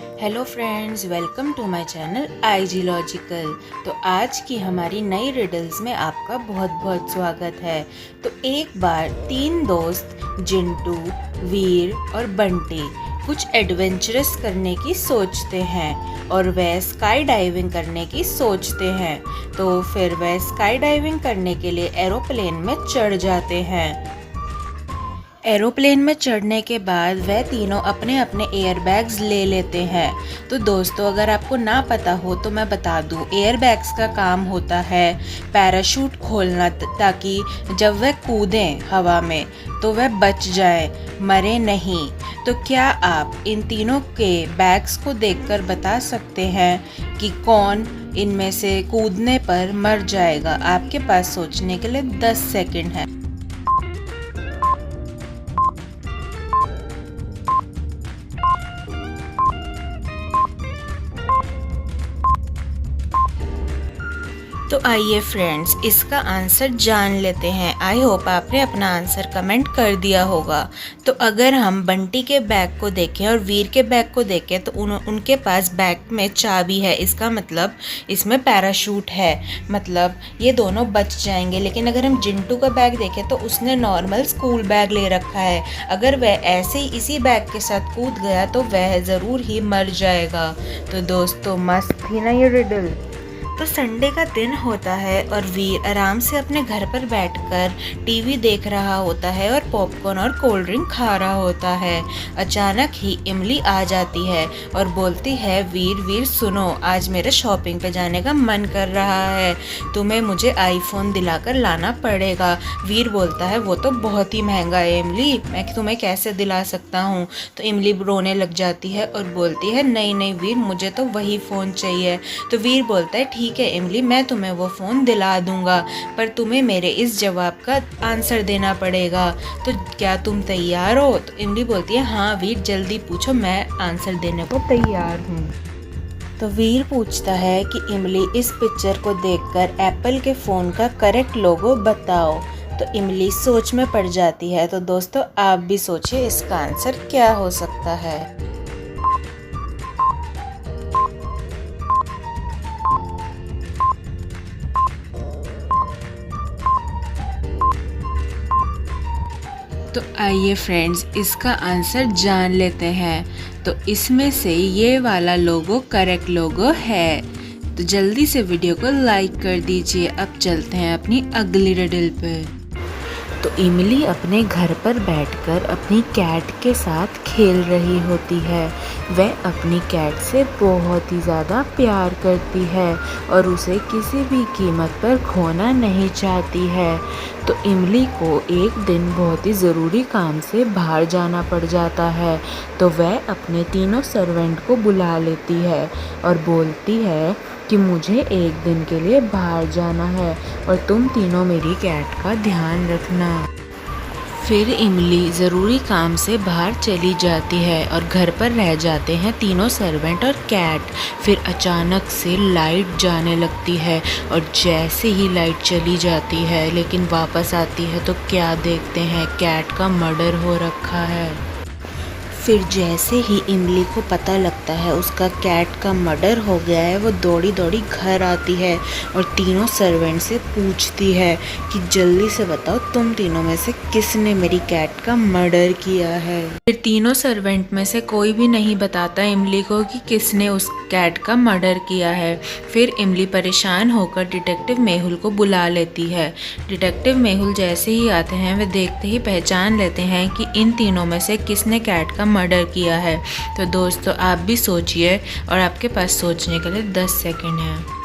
Hello friends, welcome to my channel IG Logical. तो आज की हमारी नई रिडल्स में आपका बहुत बहुत स्वागत है। तो एक बार तीन दोस्त जिंटू, वीर और बंटी कुछ एडवेंचरस करने की सोचते हैं और वह स्काई डाइविंग करने की सोचते हैं। तो फिर वह स्काई डाइविंग करने के लिए एरोप्लेन में चढ़ जाते हैं। एरोप्लेन में चढ़ने के बाद वह तीनों अपने अपने एयरबैग्स ले लेते हैं। तो दोस्तों, अगर आपको ना पता हो तो मैं बता दूं, एयरबैग्स का काम होता है पैराशूट खोलना, ताकि जब वह कूदें हवा में तो वह बच जाए, मरे नहीं। तो क्या आप इन तीनों के बैग्स को देखकर बता सकते हैं कि कौन इनमें से कूदने पर मर जाएगा? आपके पास सोचने के लिए 10 सेकंड है। तो आइए फ्रेंड्स, इसका आंसर जान लेते हैं। आई होप आपने अपना आंसर कमेंट कर दिया होगा। तो अगर हम बंटी के बैग को देखें और वीर के बैग को देखें तो उनके पास बैग में चाबी है। इसका मतलब इसमें पैराशूट है, मतलब ये दोनों बच जाएंगे। लेकिन अगर हम जिंटू का बैग देखें तो उसने नॉर्मल स्कूल बैग ले रखा है। अगर वह ऐसे ही इसी बैग के साथ कूद गया तो वह ज़रूर ही मर जाएगा। तो दोस्तों, मस्त थी ना ये रिडल? तो संडे का दिन होता है और वीर आराम से अपने घर पर बैठकर टीवी देख रहा होता है और पॉपकॉर्न और कोल्ड ड्रिंक खा रहा होता है। अचानक ही इमली आ जाती है और बोलती है, वीर सुनो, आज मेरे शॉपिंग पे जाने का मन कर रहा है, तुम्हें मुझे आईफोन दिलाकर लाना पड़ेगा। वीर बोलता है, वो तो बहुत ही महंगा है इमली, मैं तुम्हें कैसे दिला सकता हूँ। तो इमली रोने लग जाती है और बोलती है, नहीं वीर, मुझे तो वही फ़ोन चाहिए। तो वीर बोलता है, ठीक है इमली, मैं तुम्हें वो फ़ोन दिला दूंगा, पर तुम्हें मेरे इस जवाब का आंसर देना पड़ेगा। तो क्या तुम तैयार हो? तो इमली बोलती है, हाँ वीर, जल्दी पूछो, मैं आंसर देने को तैयार हूँ। तो वीर पूछता है कि इमली, इस पिक्चर को देखकर एप्पल के फ़ोन का करेक्ट लोगो बताओ। तो इमली सोच में पड़ जाती है। तो दोस्तों, आप भी सोचिए इसका आंसर क्या हो सकता है। तो आइए फ्रेंड्स, इसका आंसर जान लेते हैं। तो इसमें से ये वाला लोगो करेक्ट लोगो है। तो जल्दी से वीडियो को लाइक कर दीजिए। अब चलते हैं अपनी अगली रिडल पे। तो इमली अपने घर पर बैठकर अपनी कैट के साथ खेल रही होती है। वह अपनी कैट से बहुत ही ज़्यादा प्यार करती है और उसे किसी भी कीमत पर खोना नहीं चाहती है। तो इमली को एक दिन बहुत ही ज़रूरी काम से बाहर जाना पड़ जाता है। तो वह अपने तीनों सर्वेंट को बुला लेती है और बोलती है कि मुझे एक दिन के लिए बाहर जाना है और तुम तीनों मेरी कैट का ध्यान रखना। फिर इमली ज़रूरी काम से बाहर चली जाती है और घर पर रह जाते हैं तीनों सर्वेंट और कैट। फिर अचानक से लाइट जाने लगती है और जैसे ही लाइट चली जाती है लेकिन वापस आती है तो क्या देखते हैं, कैट का मर्डर हो रखा है। फिर जैसे ही इमली को पता लगता है उसका कैट का मर्डर हो गया है, वो दौड़ी दौड़ी घर आती है और तीनों सर्वेंट से पूछती है कि जल्दी से बताओ, तुम तीनों में से किसने मेरी कैट का मर्डर किया है। फिर तीनों सर्वेंट में से कोई भी नहीं बताता इमली को कि किसने उस कैट का मर्डर किया है। फिर इमली परेशान होकर डिटेक्टिव मेहुल को बुला लेती है। डिटेक्टिव मेहुल जैसे ही आते हैं वे देखते ही पहचान लेते हैं कि इन तीनों में से किसने कैट का मर्डर किया है। तो दोस्तों, आप भी सोचिए और आपके पास सोचने के लिए 10 सेकंड है।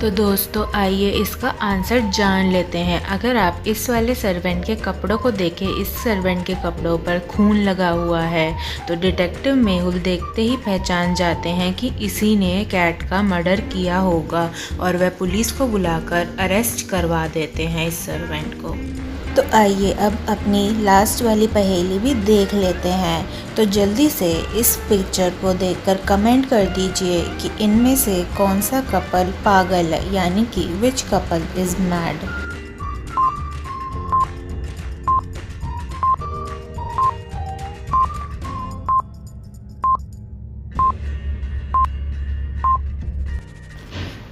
तो दोस्तों, आइए इसका आंसर जान लेते हैं। अगर आप इस वाले सर्वेंट के कपड़ों को देखें, इस सर्वेंट के कपड़ों पर खून लगा हुआ है। तो डिटेक्टिव मेहुल देखते ही पहचान जाते हैं कि इसी ने कैट का मर्डर किया होगा और वह पुलिस को बुलाकर अरेस्ट करवा देते हैं इस सर्वेंट को। तो आइए अब अपनी लास्ट वाली पहेली भी देख लेते हैं। तो जल्दी से इस पिक्चर को देखकर कमेंट कर दीजिए कि इनमें से कौन सा कपल पागल है, यानी कि विच कपल इज मैड।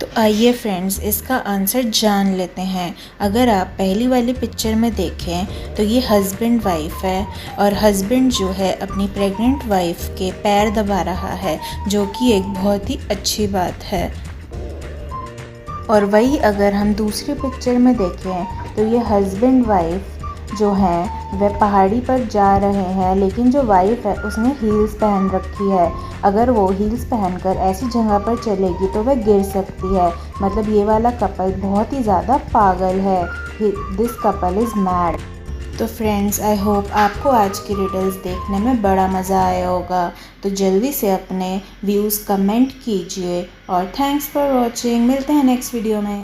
तो आइए फ्रेंड्स इसका आंसर जान लेते हैं। अगर आप पहली वाली पिक्चर में देखें तो ये हस्बैंड वाइफ है और हस्बैंड जो है अपनी प्रेग्नेंट वाइफ के पैर दबा रहा है, जो कि एक बहुत ही अच्छी बात है। और वही अगर हम दूसरी पिक्चर में देखें तो ये हस्बैंड वाइफ जो हैं वह पहाड़ी पर जा रहे हैं, लेकिन जो वाइफ है उसने हील्स पहन रखी है। अगर वो हील्स पहनकर ऐसी जगह पर चलेगी तो वह गिर सकती है। मतलब ये वाला कपल बहुत ही ज़्यादा पागल है। This couple is mad. तो फ्रेंड्स आई होप आपको आज की रिडल्स देखने में बड़ा मज़ा आया होगा। तो जल्दी से अपने व्यूज़ कमेंट कीजिए और थैंक्स फॉर वॉचिंग। मिलते हैं नेक्स्ट वीडियो में।